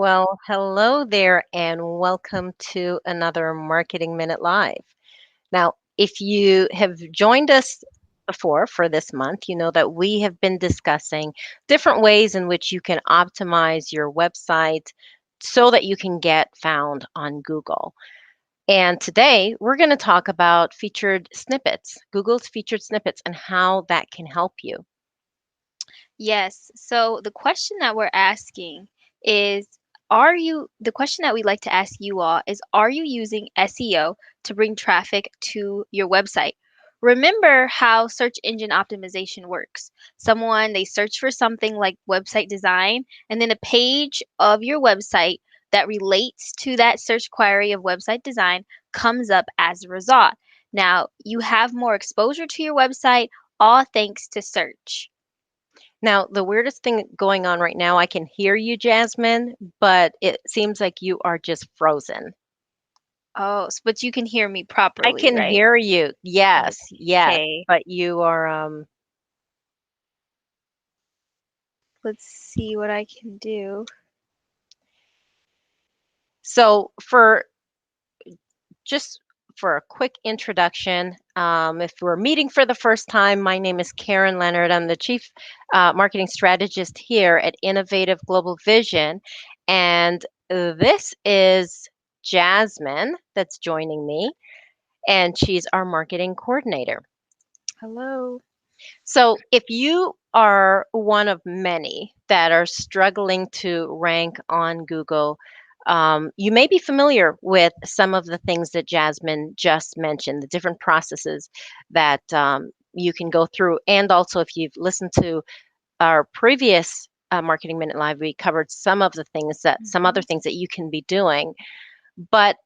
Well, hello there, and welcome to another Marketing Minute Live. Now, if you have joined us before for this month, you know that we have been discussing different ways in which you can optimize your website so that you can get found on Google. And today we're going to talk about featured snippets, Google's featured snippets, and how that can help you. Yes. So the question that we're asking is, the question that we'd like to ask you all is, are you using SEO to bring traffic to your website? Remember how search engine optimization works. They search for something like website design, and then a page of your website that relates to that search query of website design comes up as a result. Now, you have more exposure to your website, all thanks to search. Now, the weirdest thing going on right now, I can hear you, Jasmine, but it seems like you are just frozen. Oh, but you can hear me I properly, can right? hear you. Yes, yes, Okay. but you are Let's see what I can do. so for just for a quick introduction, if we're meeting for the first time, my name is Karen Leonard. I'm the Chief Marketing Strategist here at Innovative Global Vision, and this is Jasmine that's joining me, and she's our marketing coordinator. Hello. So, if you are one of many that are struggling to rank on Google, you may be familiar with some of the things that Jasmine just mentioned, the different processes that you can go through. And also, if you've listened to our previous Marketing Minute Live, we covered some other Mhm. things that you can be doing. But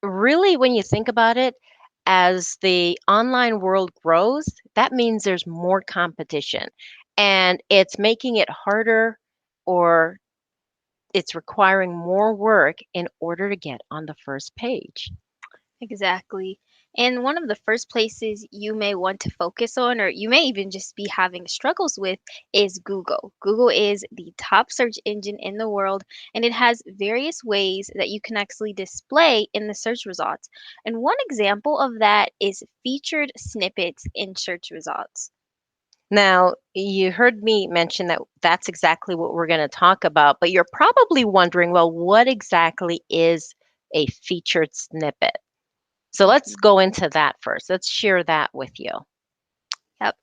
really, when you think about it, as the online world grows, that means there's more competition and it's making it harder or it's requiring more work in order to get on the first page. Exactly. And one of the first places you may want to focus on, or you may even just be having struggles with, is Google. Google is the top search engine in the world, and it has various ways that you can actually display in the search results. And one example of that is featured snippets in search results. Now, you heard me mention that that's exactly what we're going to talk about, but you're probably wondering, well, what exactly is a featured snippet? So let's Mhm. go into that first. Let's share that with you. Yep.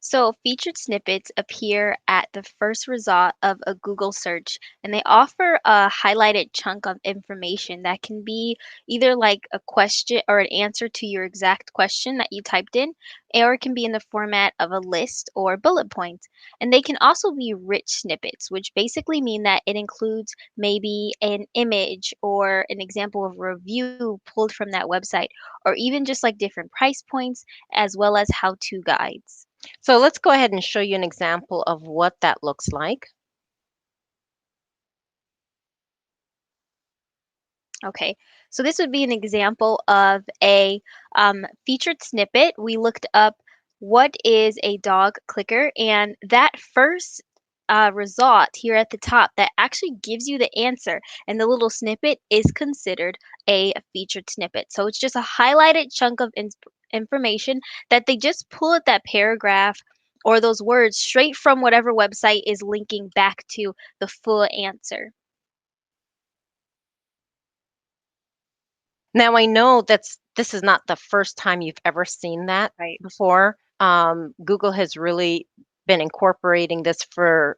So, featured snippets appear at the first result of a Google search, and they offer a highlighted chunk of information that can be either like a question or an answer to your exact question that you typed in, or it can be in the format of a list or bullet points. And they can also be rich snippets, which basically mean that it includes maybe an image or an example of a review pulled from that website, or even just like different price points as well as how to guides. So let's go ahead and show you an example of what that looks like. Okay, so this would be an example of a featured snippet. We looked up what is a dog clicker, and that first result here at the top that actually gives you the answer, and the little snippet is considered a featured snippet. So it's just a highlighted chunk of information that they just pull at that paragraph or those words straight from whatever website is linking back to the full answer. Now I know this is not the first time you've ever seen that Right. before. Google has really been incorporating this for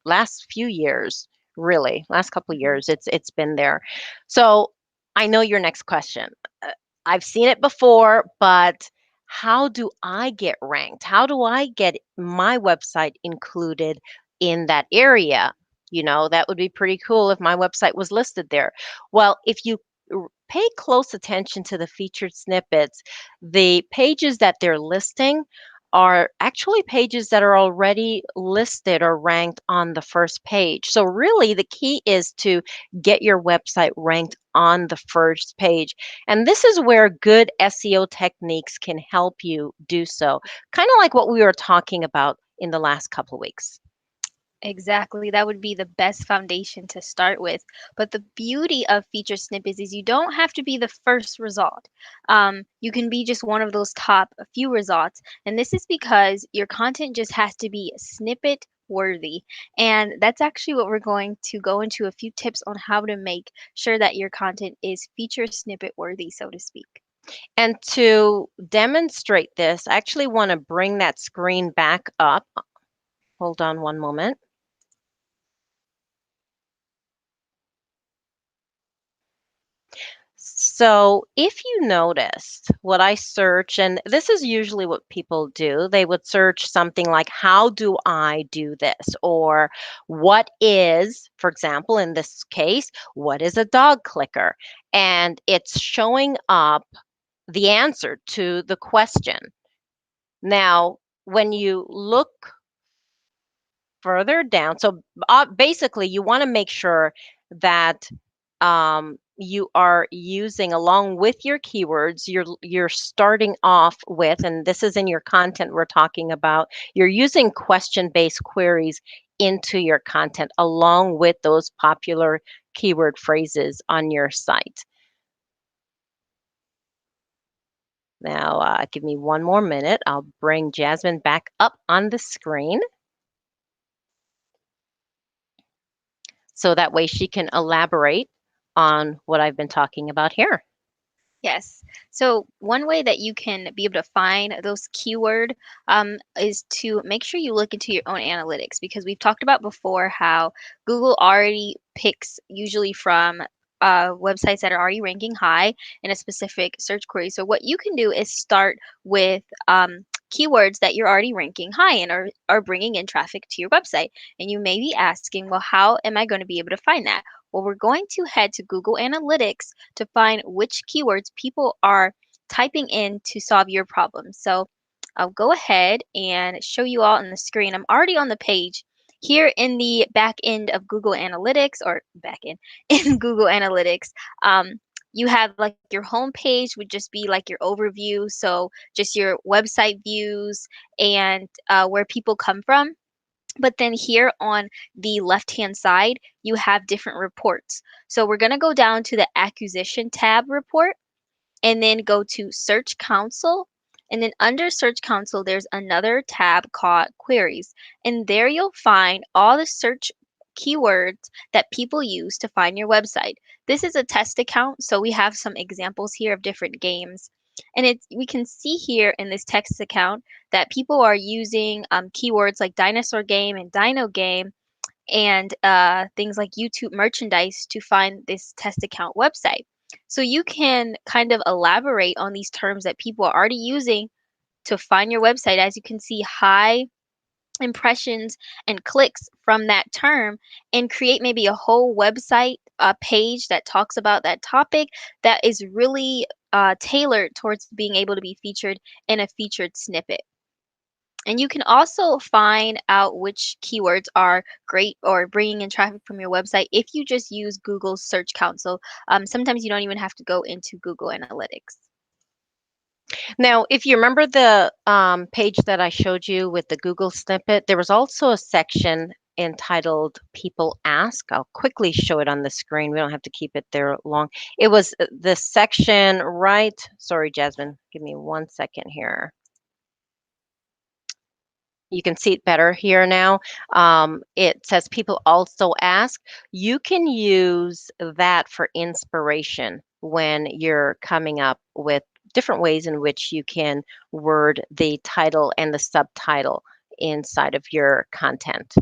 last few years, really, last couple of Mhm. years. It's been there. So I know your next question. Uh, I've seen it before, but how do I get ranked? How do I get my website included in that area? You know, that would be pretty cool if my website was listed there. Well, if you pay close attention to the featured snippets, the pages that they're listing are actually pages that are already listed or ranked on the first page. So, really, the key is to get your website ranked on the first page. And this is where good SEO techniques can help you do so, kind of like what we were talking about in the last couple weeks. Exactly. That would be the best foundation to start with. But the beauty of feature snippets is you don't have to be the first result. You can be just one of those top few results. And this is because your content just has to be snippet worthy. And that's actually what we're going to go into a few tips on how to make sure that your content is feature snippet worthy, so to speak. And to demonstrate this, I actually want to bring that screen back up. Hold on one moment. So, if you noticed what I search, and this is usually what people do, they would search something like, how do I do this? Or what is, for example, in this case, what is a dog clicker? And it's showing up the answer to the question. Now, when you look further down. So basically, you want to make sure that you are using along with your keywords. You're starting off with, and this is in your content we're talking about. You're using question-based queries into your content along with those popular keyword phrases on your site. Now, give me one more minute. I'll bring Jasmine back up on the screen so that way she can elaborate on what I've been talking about here. Yes. So one way that you can be able to find those keyword is to make sure you look into your own analytics because we've talked about before how Google already picks usually from websites that are already ranking high in a specific search query. So what you can do is start with keywords that you're already ranking high and are bringing in traffic to your website. And you may be asking, well, how am I going to be able to find that? Well, we're going to head to Google Analytics to find which keywords people are typing in to solve your problem. So I'll go ahead and show you all on the screen. I'm already on the page here in the back end of Google Analytics or back end in Google Analytics. You have like your home page would just be like your overview. So just your website views and where people come from. But then here on the left-hand side, you have different reports. So we're going to go down to the acquisition tab report and then go to Search Console. And then under Search Console, there's another tab called Queries. And there you'll find all the search keywords that people use to find your website. This is a test account, so we have some examples here of different games. And we can see here in this text account that people are using keywords like dinosaur game and dino game and things like YouTube merchandise to find this test account website. So you can kind of elaborate on these terms that people are already using to find your website. As you can see, high impressions and clicks from that term and create maybe a whole website page that talks about that topic that is really tailored towards being able to be featured in a featured snippet. And you can also find out which keywords are great or bringing in traffic from your website if you just use Google's Search Console. Sometimes you don't even have to go into Google Analytics. Now, if you remember the page that I showed you with the Google snippet, there was also a section entitled People Ask. I'll quickly show it on the screen. We don't have to keep it there long. It was the section right. Sorry, Jasmine. Give me 1 second here. You can see it better here now. It says people also ask. You can use that for inspiration when you're coming up with different ways in which you can word the title and the subtitle inside of your content.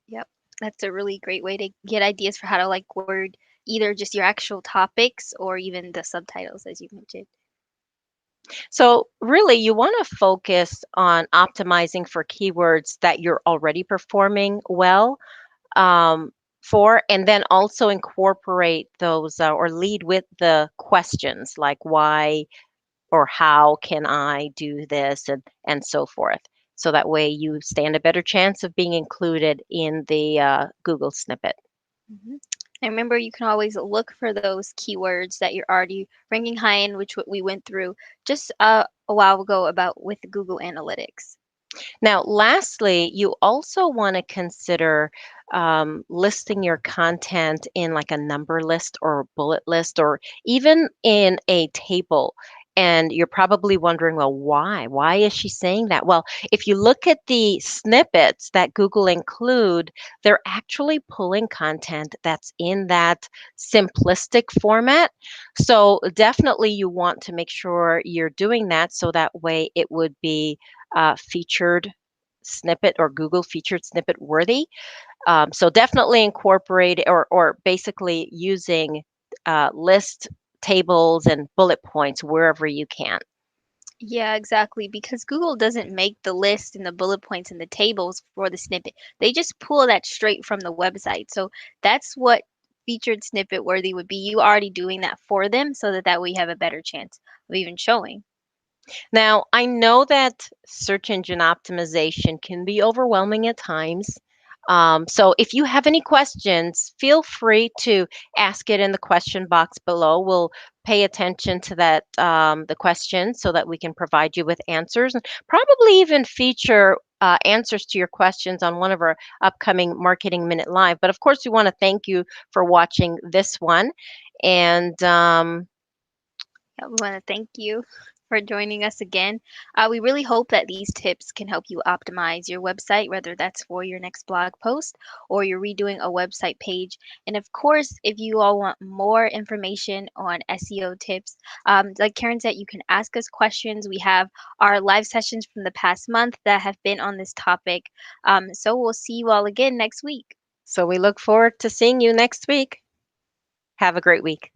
Yep. That's a really great way to get ideas for how to like word either just your actual topics or even the subtitles, as you mentioned. So, really, you want to focus on optimizing for keywords that you're already performing well um, for, and then also incorporate those or lead with the questions like why or how can I do this and so forth. So that way you stand a better chance of being included in the Google snippet. Mhm. And remember, you can always look for those keywords that you're already ranking high in, which what we went through just a while ago about with Google Analytics. Now, lastly, you also want to consider listing your content in like a number list or bullet list or even in a table. And you're probably wondering, well, why? Why is she saying that? Well, if you look at the snippets that Google include, they're actually pulling content that's in that simplistic format. So definitely you want to make sure you're doing that so that way it would be featured snippet or Google featured snippet worthy. So definitely incorporate or basically using list tables and bullet points wherever you can. Yeah, exactly. Because Google doesn't make the list and the bullet points and the tables for the snippet. They just pull that straight from the website. So that's what featured snippet worthy would be. You already doing that for them so that that way you have a better chance of even showing. Now, I know that search engine optimization can be overwhelming at times. So if you have any questions, feel free to ask it in the question box below. We'll pay attention to that, the question, so that we can provide you with answers and probably even feature answers to your questions on one of our upcoming Marketing Minute Live. But of course, we want to thank you for watching this one. And Yeah, we want to thank you for joining us again. We really hope that these tips can help you optimize your website, whether that's for your next blog post or you're redoing a website page. And of course, if you all want more information on SEO tips, like Karen said, you can ask us questions. We have our live sessions from the past month that have been on this topic. So we'll see you all again next week. so we look forward to seeing you next week. Have a great week.